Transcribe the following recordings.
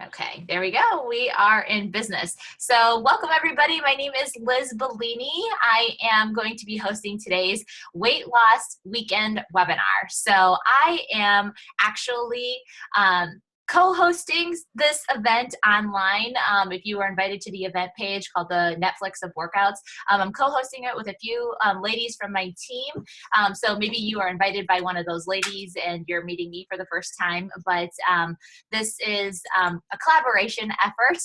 Okay, there we go. We are in business. So welcome everybody. My name is Liz Bellini. I am going to be hosting today's weight loss weekend webinar. So I am actually co-hosting this event online. If you were invited to the event page called the Netflix of Workouts, I'm co-hosting it with a few ladies from my team. So maybe you are invited by one of those ladies and you're meeting me for the first time, but this is a collaboration effort,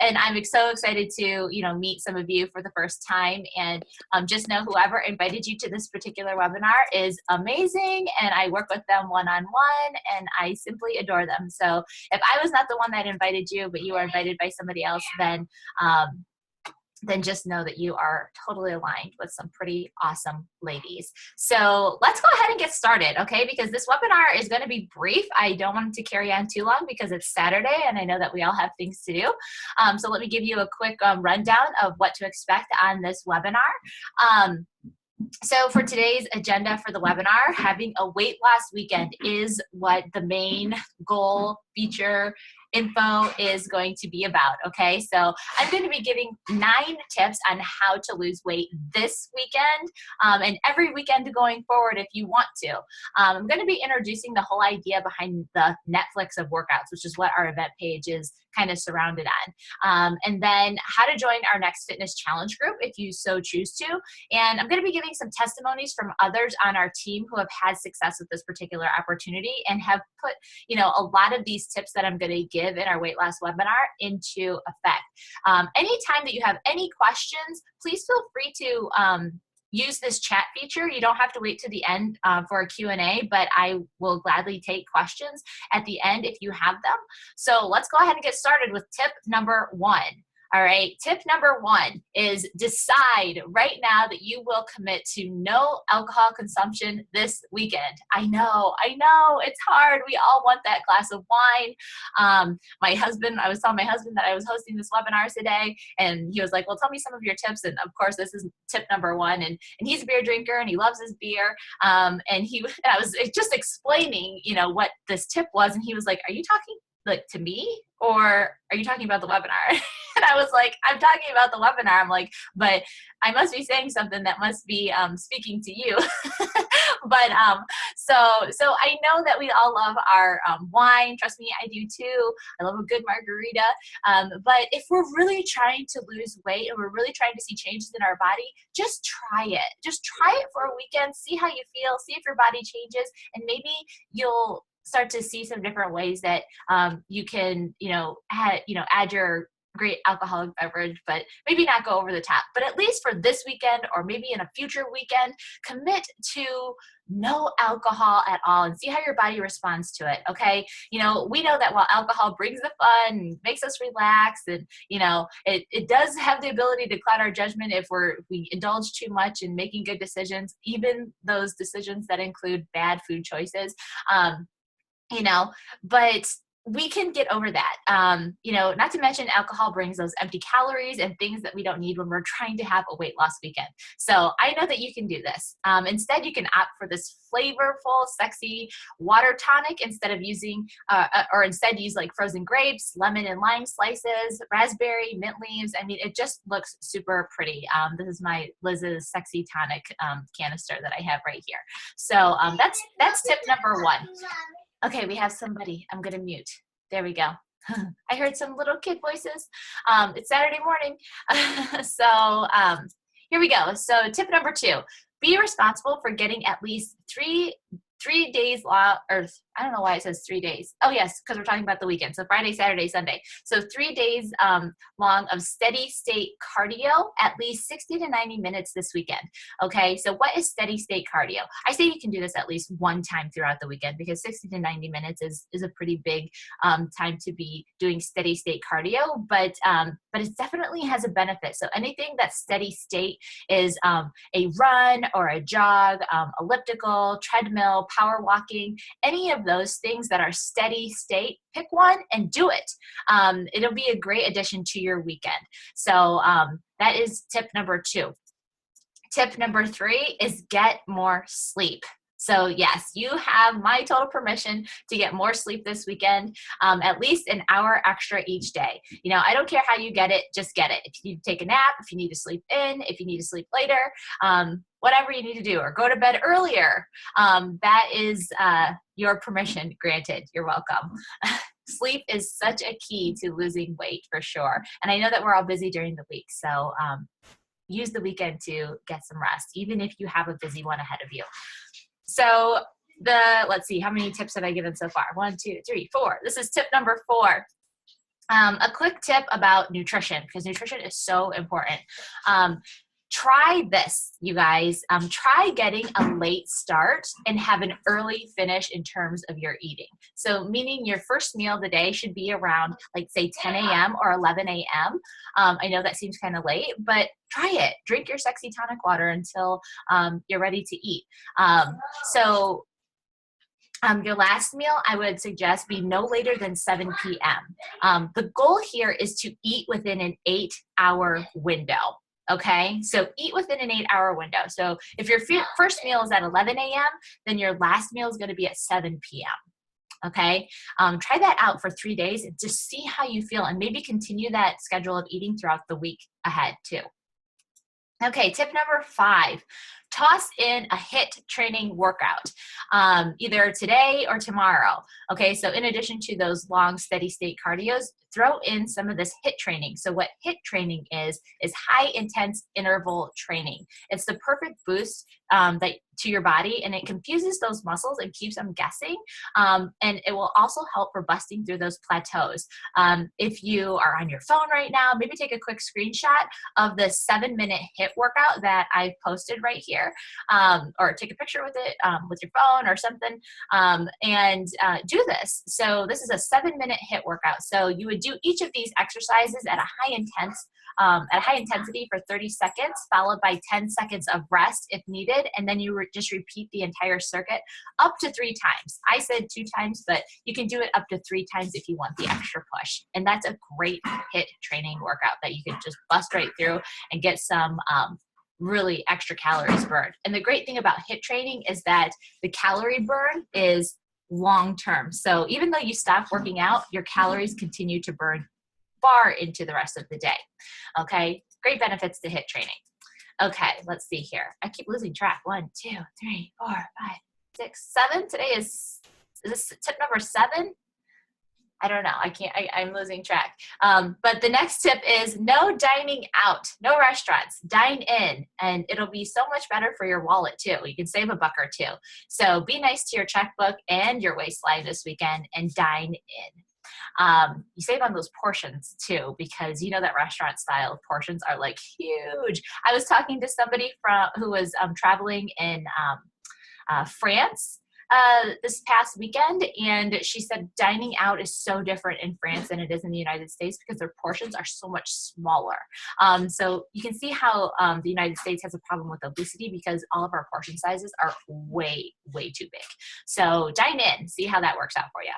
and I'm so excited to, meet some of you for the first time. And just know whoever invited you to this particular webinar is amazing, and I work with them one-on-one, and I simply adore them. So if I was not the one that invited you, but you were invited by somebody else, then just know that you are totally aligned with some pretty awesome ladies. So let's go ahead and get started, okay? Because this webinar is going to be brief. I don't want it to carry on too long because it's Saturday and I know that we all have things to do. So let me give you a quick rundown of what to expect on this webinar. So for today's agenda for the webinar, having a weight loss weekend is what the main goal, feature, info is going to be about, okay? So I'm going to be giving 9 tips on how to lose weight this weekend and every weekend going forward if you want to. I'm going to be introducing the whole idea behind the Netflix of workouts, which is what our event page is kind of surrounded on. And then how to join our next fitness challenge group if you so choose to. And I'm going to be giving some testimonies from others on our team who have had success with this particular opportunity and have put, a lot of these tips that I'm going to give in our weight loss webinar into effect. Anytime that you have any questions, please feel free to use this chat feature. You don't have to wait to the end for a Q&A, but I will gladly take questions at the end if you have them. So let's go ahead and get started with tip number 1. All right, tip number 1 is decide right now that you will commit to no alcohol consumption this weekend. I know, it's hard. We all want that glass of wine. I was telling my husband that I was hosting this webinar today, and he was like, well, tell me some of your tips. And of course, this is tip number 1. And he's a beer drinker and he loves his beer. And I was just explaining, what this tip was. And he was like, are you talking like to me, or are you talking about the webinar? And I was like, I'm talking about the webinar. I'm like, but I must be saying something that must be speaking to you. But so I know that we all love our wine. Trust me, I do too. I love a good margarita. But if we're really trying to lose weight and we're really trying to see changes in our body, just try it. Just try it for a weekend. See how you feel. See if your body changes, and maybe you'll start to see some different ways that you can, add your great alcoholic beverage, but maybe not go over the top. But at least for this weekend, or maybe in a future weekend, commit to no alcohol at all and see how your body responds to it, okay? We know that while alcohol brings the fun, makes us relax, and, it does have the ability to cloud our judgment if we indulge too much in making good decisions, even those decisions that include bad food choices. But we can get over that. Not to mention alcohol brings those empty calories and things that we don't need when we're trying to have a weight loss weekend. So I know that you can do this. Instead, you can opt for this flavorful, sexy water tonic instead of using, instead use like frozen grapes, lemon and lime slices, raspberry, mint leaves. I mean, it just looks super pretty. This is my Liz's sexy tonic canister that I have right here. So that's tip number 1. Okay, we have somebody. I'm going to mute. There we go. I heard some little kid voices. It's Saturday morning. So here we go. So tip number 2, be responsible for getting at least 3 days long, or I don't know why it says 3 days. Oh yes, because we're talking about the weekend. So Friday, Saturday, Sunday. So 3 days long of steady state cardio, at least 60 to 90 minutes this weekend. Okay, so what is steady state cardio? I say you can do this at least one time throughout the weekend, because 60 to 90 minutes is a pretty big time to be doing steady state cardio, but it definitely has a benefit. So anything that's steady state is a run or a jog, elliptical, treadmill, power walking, any of those things that are steady state, pick one and do it. It'll be a great addition to your weekend. So that is tip number 2. Tip number 3 is get more sleep. So yes, you have my total permission to get more sleep this weekend, at least an hour extra each day. You know, I don't care how you get it, just get it. If you need to take a nap, if you need to sleep in, if you need to sleep later, whatever you need to do, or go to bed earlier, that is your permission granted. You're welcome. Sleep is such a key to losing weight for sure. And I know that we're all busy during the week, so use the weekend to get some rest, even if you have a busy one ahead of you. So let's see, how many tips have I given so far? 1, 2, 3, 4. This is tip number 4. A quick tip about nutrition, because nutrition is so important. Try this, you guys. Try getting a late start and have an early finish in terms of your eating. So meaning your first meal of the day should be around, like, say 10 a.m. or 11 a.m. I know that seems kind of late, but try it. Drink your sexy tonic water until you're ready to eat. Your last meal, I would suggest, be no later than 7 p.m. The goal here is to eat within an 8-hour window. Okay, so eat within an 8-hour window. So if your first meal is at 11 a.m., then your last meal is going to be at 7 p.m. Okay, try that out for 3 days and just see how you feel, and maybe continue that schedule of eating throughout the week ahead too. Okay, tip number 5, toss in a HIIT training workout, either today or tomorrow. Okay, so in addition to those long steady state cardios, throw in some of this HIIT training. So what HIIT training is high intense interval training. It's the perfect boost to your body, and it confuses those muscles and keeps them guessing. And it will also help for busting through those plateaus. If you are on your phone right now, maybe take a quick screenshot of the 7-minute HIIT workout that I've posted right here, or take a picture with it with your phone or something, and do this. So this is a 7-minute HIIT workout. So you would do each of these exercises at a high intensity for 30 seconds, followed by 10 seconds of rest if needed, and then you just repeat the entire circuit up to 3 times. I said 2 times, but you can do it up to 3 times if you want the extra push. And that's a great HIIT training workout that you can just bust right through and get some really extra calories burned. And the great thing about HIIT training is that the calorie burn is long-term. So even though you stop working out, your calories continue to burn far into the rest of the day. Okay, great benefits to HIIT training. Okay, let's see here. I keep losing track. 1, 2, 3, 4, 5, 6, 7. Today is this tip number 7? I don't know. I'm losing track. But the next tip is no dining out, no restaurants, dine in, and it'll be so much better for your wallet too. You can save $1 or $2. So be nice to your checkbook and your waistline this weekend and dine in. You save on those portions too, because you know that restaurant style portions are like huge. I was talking to somebody who was traveling in France this past weekend, and she said dining out is so different in France than it is in the United States because their portions are so much smaller. So you can see how the United States has a problem with obesity because all of our portion sizes are way, way too big. So dine in, see how that works out for you.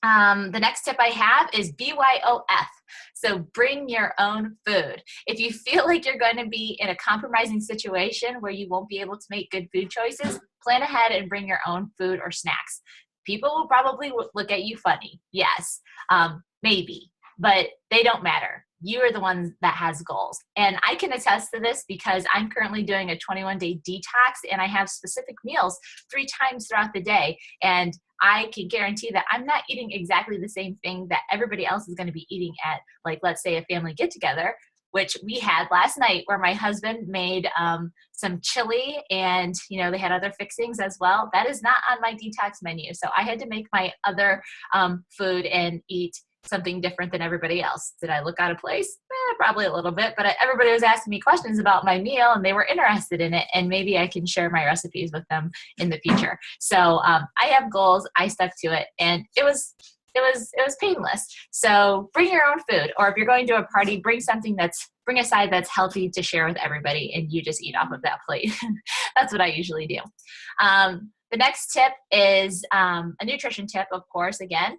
The next tip I have is BYOF. So bring your own food. If you feel like you're going to be in a compromising situation where you won't be able to make good food choices, plan ahead and bring your own food or snacks. People will probably look at you funny. Yes, maybe, but they don't matter. You are the one that has goals. And I can attest to this because I'm currently doing a 21-day detox, and I have specific meals 3 times throughout the day. And I can guarantee that I'm not eating exactly the same thing that everybody else is going to be eating at, like, let's say a family get together, which we had last night, where my husband made some chili, and they had other fixings as well. That is not on my detox menu. So I had to make my other food and eat something different than everybody else. Did I look out of place? Probably a little bit, but everybody was asking me questions about my meal, and they were interested in it, and maybe I can share my recipes with them in the future. So I have goals. I stuck to it, and it was painless. So bring your own food, or if you're going to a party, bring a side that's healthy to share with everybody, and you just eat off of that plate. That's what I usually do. The next tip is a nutrition tip, of course, again.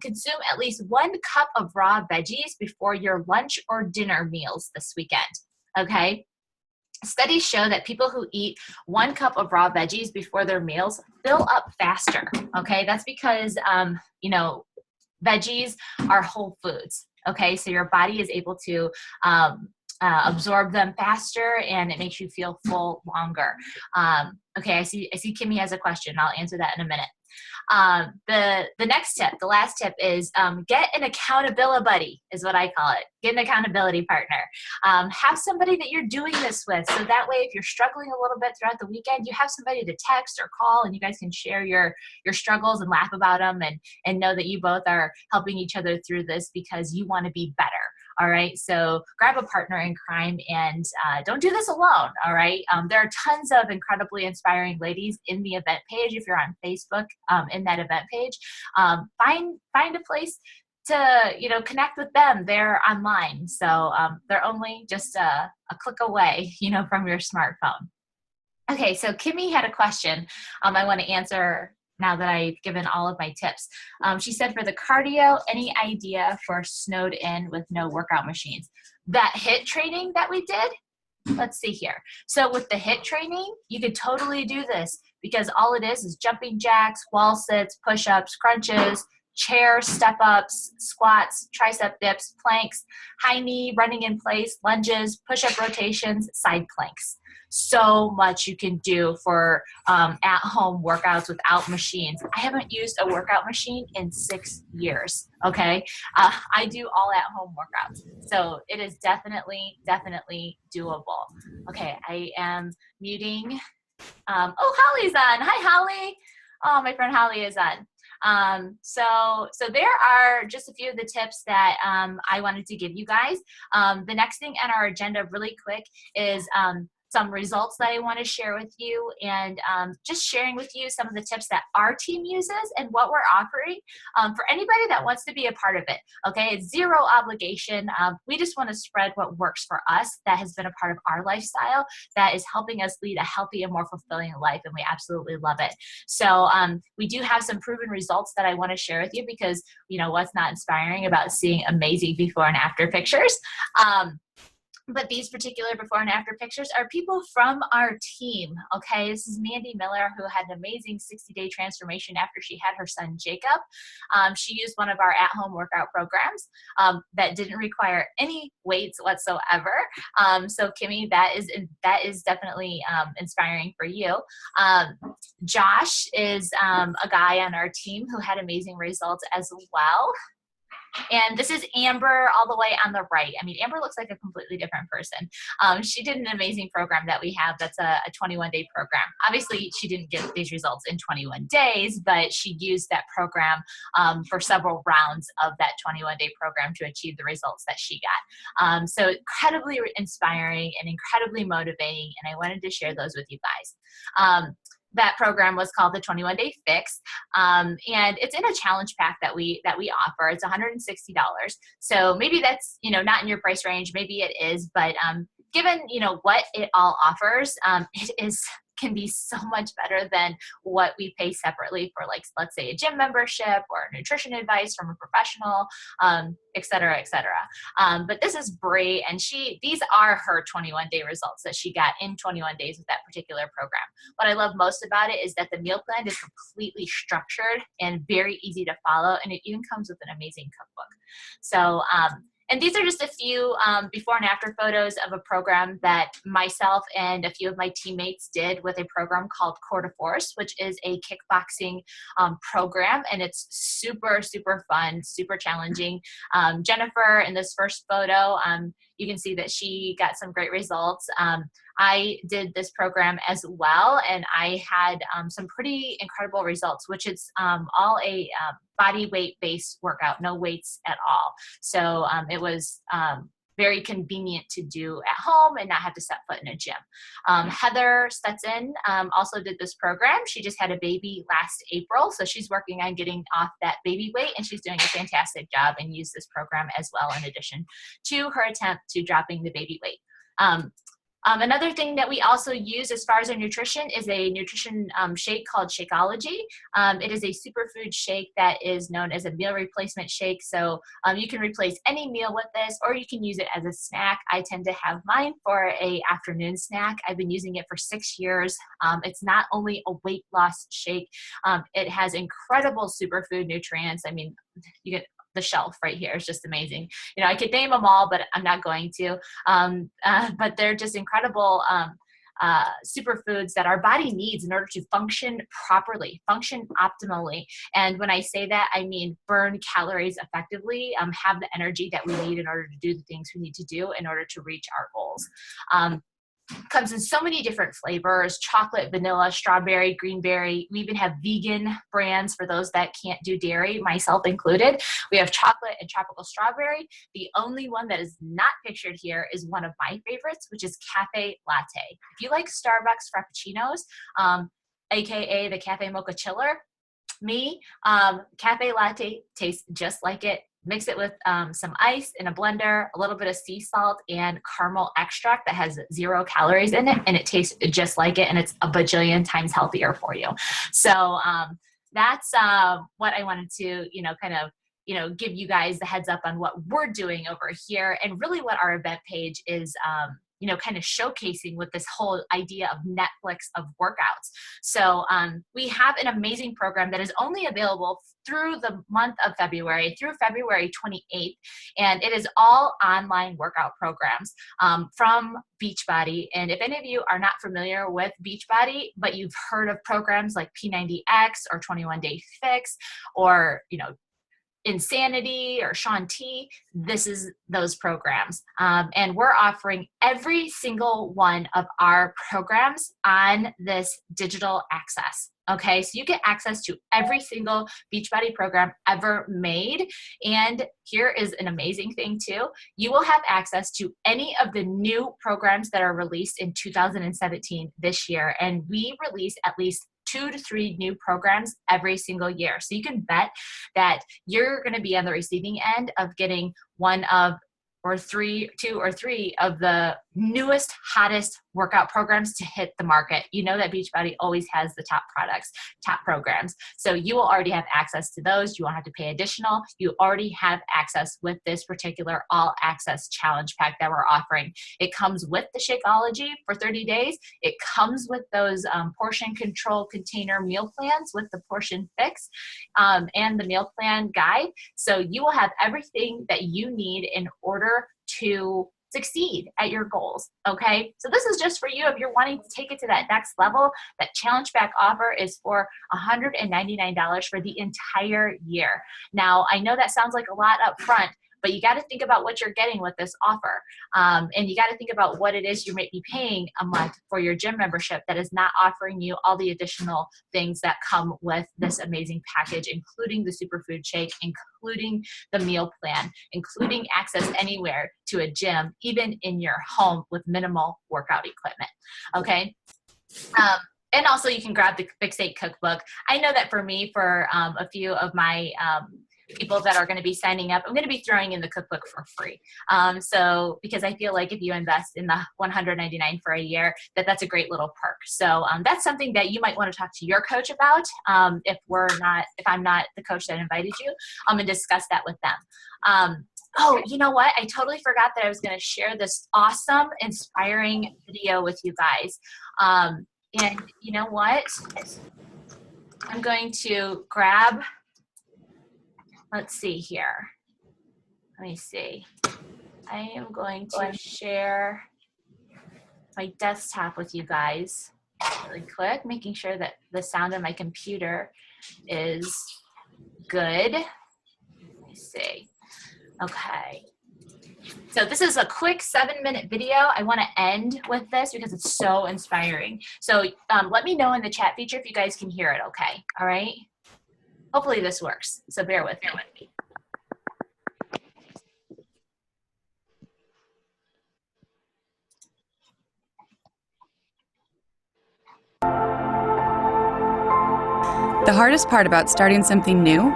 Consume at least 1 cup of raw veggies before your lunch or dinner meals this weekend, okay? Studies show that people who eat 1 cup of raw veggies before their meals fill up faster. Okay, that's because you know, veggies are whole foods. Okay, so your body is able to absorb them faster, and it makes you feel full longer. Okay, I see Kimmy has a question. I'll answer that in a minute. The next tip, the last tip is get an accountability buddy, is what I call it. Get an accountability partner. Have somebody that you're doing this with, so that way if you're struggling a little bit throughout the weekend, you have somebody to text or call, and you guys can share your struggles and laugh about them, and know that you both are helping each other through this because you want to be better. All right, so grab a partner in crime, and don't do this alone. All right, there are tons of incredibly inspiring ladies in the event page. If you're on Facebook, in that event page, find a place to connect with them. They're online, so they're only just a click away, from your smartphone. Okay, so Kimmy had a question I want to answer now that I've given all of my tips. She said, for the cardio, any idea for snowed in with no workout machines? That HIIT training that we did, let's see here. So with the HIIT training, you could totally do this because all it is jumping jacks, wall sits, push-ups, crunches, chair step-ups, squats, tricep dips, planks, high knee, running in place, lunges, push-up rotations, side planks. So much you can do for at-home workouts without machines. I haven't used a workout machine in 6 years, okay? I do all at-home workouts. So it is definitely doable. Okay, I am muting. Oh, Holly's on. Hi, Holly. Oh, my friend Holly is on. So there are just a few of the tips that I wanted to give you guys. The next thing on our agenda really quick is some results that I want to share with you, and just sharing with you some of the tips that our team uses and what we're offering for anybody that wants to be a part of it. Okay, it's zero obligation. We just want to spread what works for us, that has been a part of our lifestyle, that is helping us lead a healthy and more fulfilling life, and we absolutely love it. So we do have some proven results that I want to share with you because, what's not inspiring about seeing amazing before and after pictures? But these particular before and after pictures are people from our team, okay? This is Mandy Miller, who had an amazing 60-day transformation after she had her son, Jacob. She used one of our at-home workout programs that didn't require any weights whatsoever. So Kimmy, that is definitely inspiring for you. Josh is a guy on our team who had amazing results as well. And this is Amber all the way on the right. I mean, Amber looks like a completely different person. She did an amazing program that we have that's a 21-day program. Obviously, she didn't get these results in 21 days, but she used that program for several rounds of that 21-day program to achieve the results that she got. So incredibly inspiring and incredibly motivating, and I wanted to share those with you guys. That program was called the 21-Day Fix, and it's in a challenge pack that we offer. It's $160. So maybe that's not in your price range. Maybe it is, but given what it all offers, it can be so much better than what we pay separately for, like, let's say a gym membership or nutrition advice from a professional, et cetera, et cetera. But this is Brie, and these are her 21-day results that she got in 21 days with that particular program. What I love most about it is that the meal plan is completely structured and very easy to follow, and it even comes with an amazing cookbook. So, and these are just a few before and after photos of a program that myself and a few of my teammates did with a program called Core to Force, which is a kickboxing program, and it's super, super fun, super challenging. Jennifer, in this first photo, you can see that she got some great results. I did this program as well, and I had some pretty incredible results, which is all a body weight based workout, no weights at all. So it was very convenient to do at home and not have to set foot in a gym. Heather Stetson also did this program. She just had a baby last April, so she's working on getting off that baby weight, and she's doing a fantastic job and used this program as well in addition to her attempt to dropping the baby weight. Another thing that we also use as far as our nutrition is a nutrition shake called Shakeology. It is a superfood shake that is known as a meal replacement shake. So you can replace any meal with this, or you can use it as a snack. I tend to have mine for a afternoon snack. I've been using it for 6 years. It's not only a weight loss shake, it has incredible superfood nutrients. I mean, you get the shelf right here is just amazing. You know, I could name them all, but I'm not going to. But they're just incredible superfoods that our body needs in order to function properly, function optimally. And when I say that, I mean burn calories effectively, have the energy that we need in order to do the things we need to do in order to reach our goals. Comes in so many different flavors: chocolate, vanilla, strawberry, greenberry. We even have vegan brands for those that can't do dairy, myself included. We have chocolate and tropical strawberry. The only one that is not pictured here is one of my favorites, which is cafe latte. If you like Starbucks Frappuccinos, aka the cafe mocha chiller, cafe latte tastes just like it. Mix it with some ice in a blender, a little bit of sea salt, and caramel extract that has 0 calories in it, and it tastes just like it, and it's a bajillion times healthier for you. So that's what I wanted to, give you guys the heads up on what we're doing over here, and really what our event page is kind of showcasing with this whole idea of Netflix of workouts. So we have an amazing program that is only available through the month of February, through February 28th. And it is all online workout programs from Beachbody. And if any of you are not familiar with Beachbody, but you've heard of programs like P90X or 21 Day Fix, or, Insanity or Shaun T, this is those programs. And we're offering every single one of our programs on this digital access. Okay, so you get access to every single Beachbody program ever made. And here is an amazing thing too. You will have access to any of the new programs that are released in 2017 this year. And we release at least 2 to 3 new programs every single year. So you can bet that you're going to be on the receiving end of getting two or three of the newest, hottest workout programs to hit the market. You know that Beachbody always has the top products, top programs. So you will already have access to those. You won't have to pay additional. You already have access with this particular all access challenge pack that we're offering. It comes with the Shakeology for 30 days. It comes with those portion control container meal plans with the portion fix and the meal plan guide. So you will have everything that you need in order to succeed at your goals. Okay. So this is just for you if you're wanting to take it to that next level. That challenge pack offer is for $199 for the entire year. Now, I know that sounds like a lot up front, but you got to think about what you're getting with this offer. And you got to think about what it is you might be paying a month for your gym membership that is not offering you all the additional things that come with this amazing package, including the superfood shake, including the meal plan, including access anywhere to a gym, even in your home with minimal workout equipment. Okay. And also you can grab the Fix 8 cookbook. I know that for me, for a few of my people that are going to be signing up, I'm going to be throwing in the cookbook for free. So because I feel like if you invest in the $199 for a year, that's a great little perk. So that's something that you might want to talk to your coach about if I'm not the coach that invited you, and discuss that with them. Oh, you know what? I totally forgot that I was going to share this awesome, inspiring video with you guys. And you know what? I'm going to grab, let's see here. Let me see. I am going to share my desktop with you guys really quick, making sure that the sound on my computer is good. Let me see. Okay. So this is a quick 7-minute video. I want to end with this because it's so inspiring. So let me know in the chat feature if you guys can hear it okay. All right. Hopefully this works. So bear with me. The hardest part about starting something new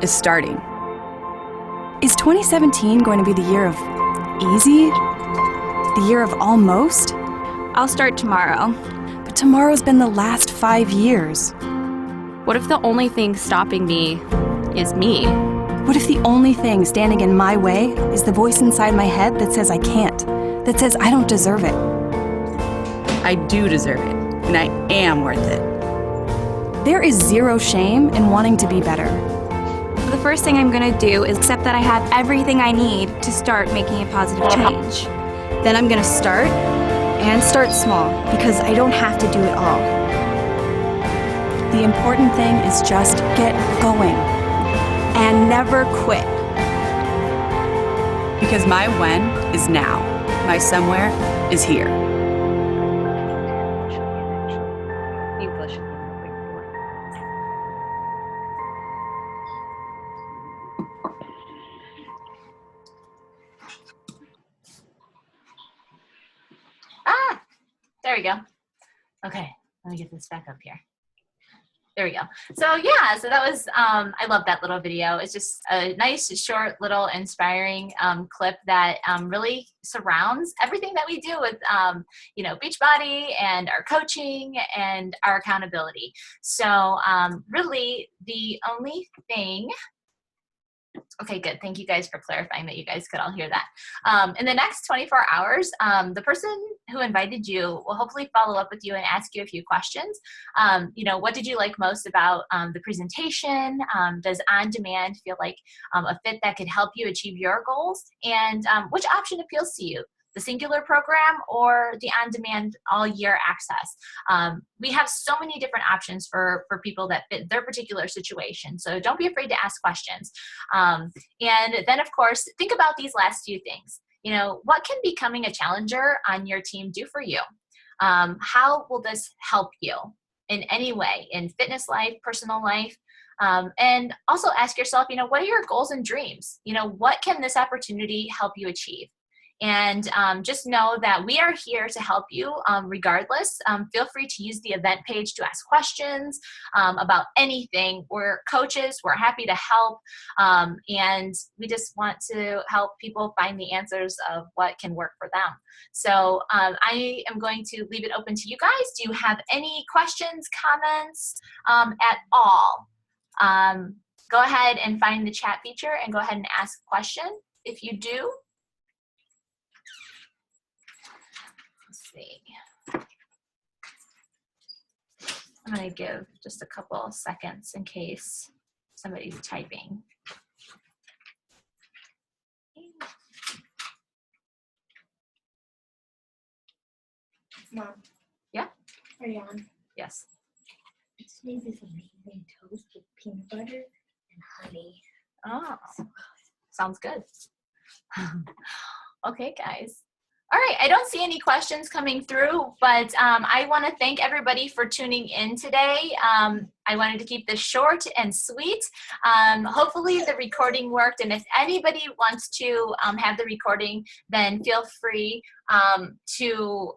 is starting. Is 2017 going to be the year of easy? The year of almost? I'll start tomorrow. But tomorrow's been the last 5 years. What if the only thing stopping me is me? What if the only thing standing in my way is the voice inside my head that says I can't, that says I don't deserve it? I do deserve it, and I am worth it. There is zero shame in wanting to be better. The first thing I'm gonna do is accept that I have everything I need to start making a positive change. Then I'm gonna start, and start small, because I don't have to do it all. The important thing is just get going. And never quit. Because my when is now. My somewhere is here. Ah, there we go. Okay, let me get this back up here. There we go. So yeah, so that was, I love that little video. It's just a nice, short, little inspiring clip that really surrounds everything that we do with, you know, Beachbody and our coaching and our accountability. So really the only thing, okay, good. Thank you guys for clarifying that you guys could all hear that. In the next 24 hours, the person who invited you will hopefully follow up with you and ask you a few questions. You know, what did you like most about the presentation? Does on-demand feel like a fit that could help you achieve your goals? And which option appeals to you? The singular program or the on-demand all-year access. We have so many different options for people that fit their particular situation. So don't be afraid to ask questions. And then, of course, think about these last few things. You know, what can becoming a challenger on your team do for you? How will this help you in any way, in fitness life, personal life? And also ask yourself, you know, what are your goals and dreams? You know, what can this opportunity help you achieve? And just know that we are here to help you regardless. Feel free to use the event page to ask questions about anything. We're coaches, we're happy to help, and we just want to help people find the answers of what can work for them. So I am going to leave it open to you guys. Do you have any questions, comments at all? Go ahead and find the chat feature and go ahead and ask a question if you do. See. I'm going to give just a couple of seconds in case somebody's typing. Mom. Yeah? Are you on? Yes. This made this amazing toast with peanut butter and honey. Oh, sounds good. Okay, guys. All right, I don't see any questions coming through, but I want to thank everybody for tuning in today. I wanted to keep this short and sweet. Hopefully the recording worked, and if anybody wants to have the recording, then feel free to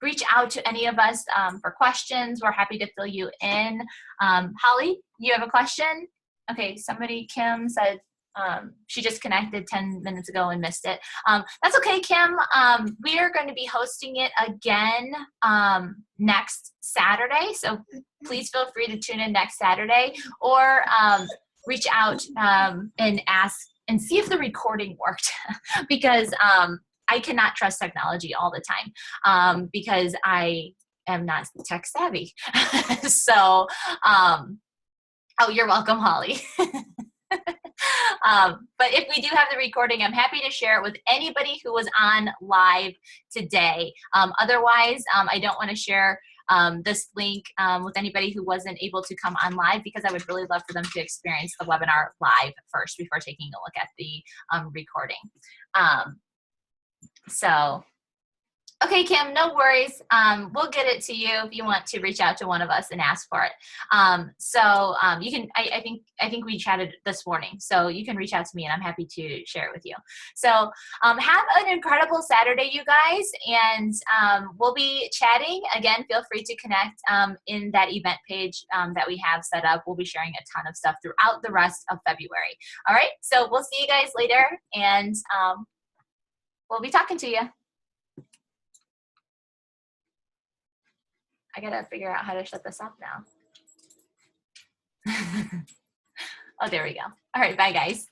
reach out to any of us for questions. We're happy to fill you in. Holly, you have a question? Okay, somebody, Kim, said, she just connected 10 minutes ago and missed it. That's okay, Kim. We are going to be hosting it again next Saturday. So please feel free to tune in next Saturday or reach out and ask and see if the recording worked because I cannot trust technology all the time because I am not tech savvy. So, oh, you're welcome, Holly. But if we do have the recording, I'm happy to share it with anybody who was on live today. Otherwise, I don't want to share this link with anybody who wasn't able to come on live because I would really love for them to experience the webinar live first before taking a look at the recording. So, okay, Kim, no worries. We'll get it to you if you want to reach out to one of us and ask for it. You can, I think we chatted this morning, so you can reach out to me and I'm happy to share it with you. So have an incredible Saturday, you guys, and we'll be chatting. Again, feel free to connect in that event page that we have set up. We'll be sharing a ton of stuff throughout the rest of February. All right, so we'll see you guys later, and we'll be talking to you. I gotta figure out how to shut this off now. Oh, there we go. All right, bye guys.